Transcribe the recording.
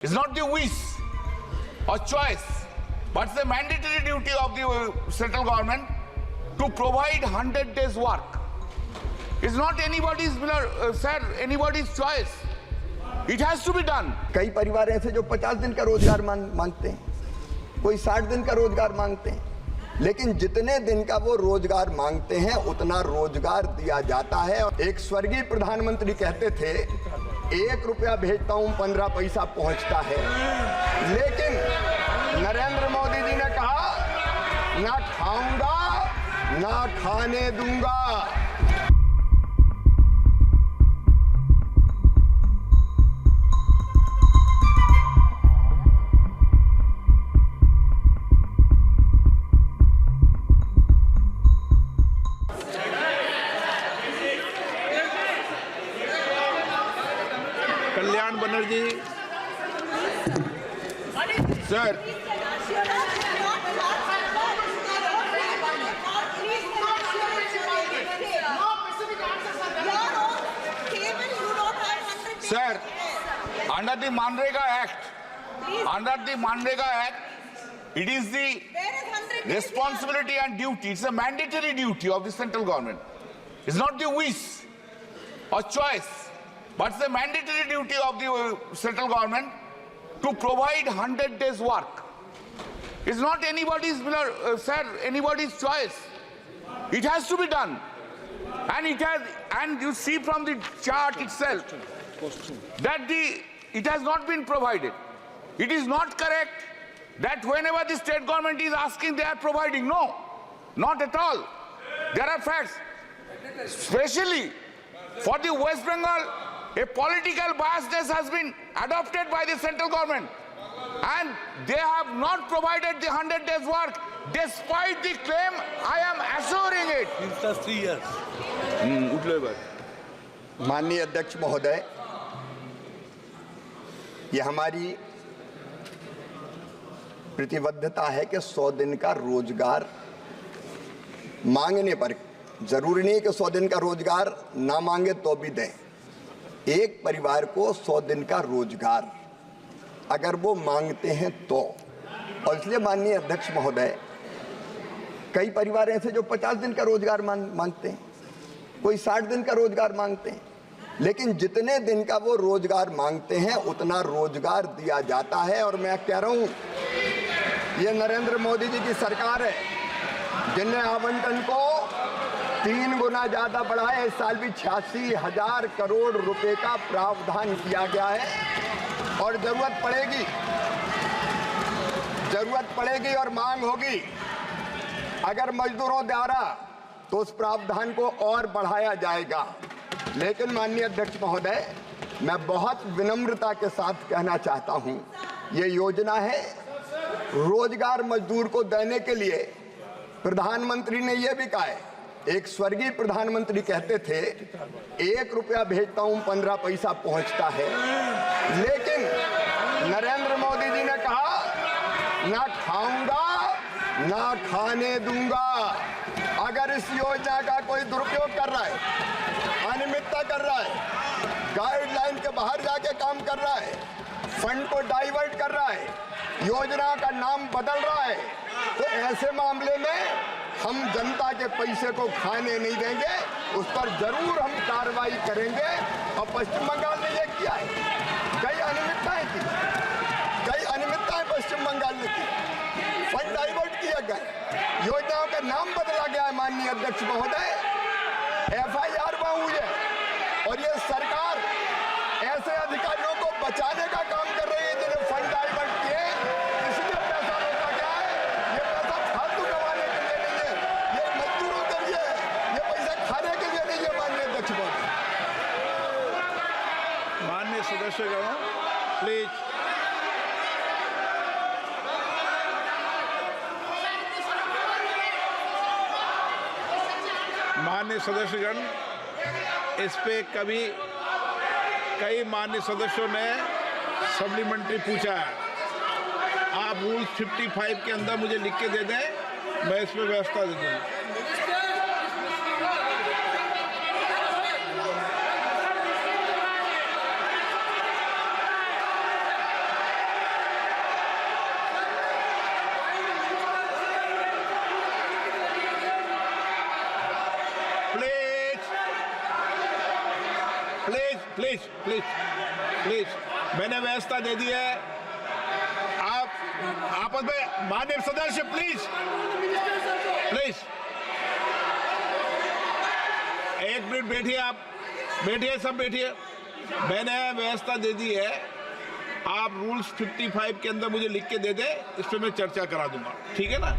It's not the wish or choice, but it's the mandatory duty of the central government to provide 100 days work. It's not anybody's, anybody's choice. It has to be done. कई परिवार ऐसे जो 50 दिन का रोजगार मांगते हैं, कोई 60 दिन का रोजगार मांगते हैं, लेकिन जितने दिन का वो रोजगार मांगते हैं उतना रोजगार दिया जाता है। एक स्वर्गीय प्रधानमंत्री कहते थे 1 रुपया भेजता हूं 15 पैसा पहुंचता है, लेकिन नरेंद्र मोदी जी ने कहा ना खाऊंगा ना खाने दूंगा। Kalyan Banerjee Sir, sir, under the Manrega Act, it is the responsibility and duty, it's a mandatory duty of the central government. It's not the wish or choice, but it's the mandatory duty of the central government to provide 100 days work. It's not anybody's, anybody's choice. It has to be done. And you see from the chart itself that it has not been provided. It is not correct that whenever the state government is asking, they are providing. No, not at all. There are facts. Especially for the West Bengal, a political biasness has been adopted by the central government, and they have not provided the 100 days work. Despite the claim, I am assuring it. Since last 3 years. माननीय अध्यक्ष महोदय, ये हमारी प्रतिबद्धता है कि 100 दिन का रोजगार मांगने पर, जरूरी नहीं कि 100 दिन का रोजगार ना मांगे तो भी दें। एक परिवार को 100 दिन का रोजगार अगर वो मांगते हैं तो, और इसलिए माननीय अध्यक्ष महोदय, कई परिवार ऐसे जो 50 दिन का रोजगार मांगते हैं, कोई 60 दिन का रोजगार मांगते हैं, लेकिन जितने दिन का वो रोजगार मांगते हैं उतना रोजगार दिया जाता है। और मैं कह रहा हूं, ये नरेंद्र मोदी जी की सरकार है जिनने आवंटन को 3 गुना ज्यादा बढ़ाया। इस साल भी 86,000 करोड़ रुपए का प्रावधान किया गया है, और जरूरत पड़ेगी और मांग होगी अगर मजदूरों द्वारा, तो उस प्रावधान को और बढ़ाया जाएगा। लेकिन माननीय अध्यक्ष महोदय, मैं बहुत विनम्रता के साथ कहना चाहता हूं, ये योजना है रोजगार मजदूर को देने के लिए। प्रधानमंत्री ने यह भी कहा है, एक स्वर्गीय प्रधानमंत्री कहते थे 1 रुपया भेजता हूं 15 पैसा पहुंचता है, लेकिन नरेंद्र मोदी जी ने कहा ना खाऊंगा ना खाने दूंगा। अगर इस योजना का कोई दुरुपयोग कर रहा है, अनियमितता कर रहा है, गाइडलाइन के बाहर जाके काम कर रहा है, फंड को डाइवर्ट कर रहा है, योजना का नाम बदल रहा है, तो ऐसे मामले में हम जनता के पैसे को खाने नहीं देंगे, उस पर जरूर हम कार्रवाई करेंगे। और पश्चिम बंगाल ने यह किया है, कई अनियमितताएं पश्चिम बंगाल ने की, फंड डाइवर्ट किया गया, योजनाओं का नाम बदला गया है। माननीय अध्यक्ष महोदय, FIR हुई है, और ये सरकार ऐसे अधिकारियों को बचाने का काम कर रही है जिन्हें फंड डाइवर्ट किए, इसलिए पैसा रोका गया है। ये पैसा फालतू कमाने के लिए नहीं है, ये मजदूरों के लिए है, ये पैसा खाने के लिए नहीं है। माननीय अध्यक्ष महोदय, माननीय सदस्यगण प्लीज। माननीय सदस्यगण, इस पे कई माननीय सदस्यों ने सप्लीमेंट्री पूछा है। आप रूल 55 के अंदर मुझे लिख के दे दें, मैं इस पे व्यवस्था दे दूँगा। प्लीज प्लीज प्लीज प्लीज, मैंने व्यवस्था दे दी है। आप आपस में माननीय सदस्य प्लीज प्लीज, एक मिनट बैठिए, आप बैठिए, सब बैठिए। मैंने व्यवस्था दे दी है, आप रूल्स 55 के अंदर मुझे लिख के दे दे, इस पे मैं चर्चा करा दूंगा, ठीक है ना।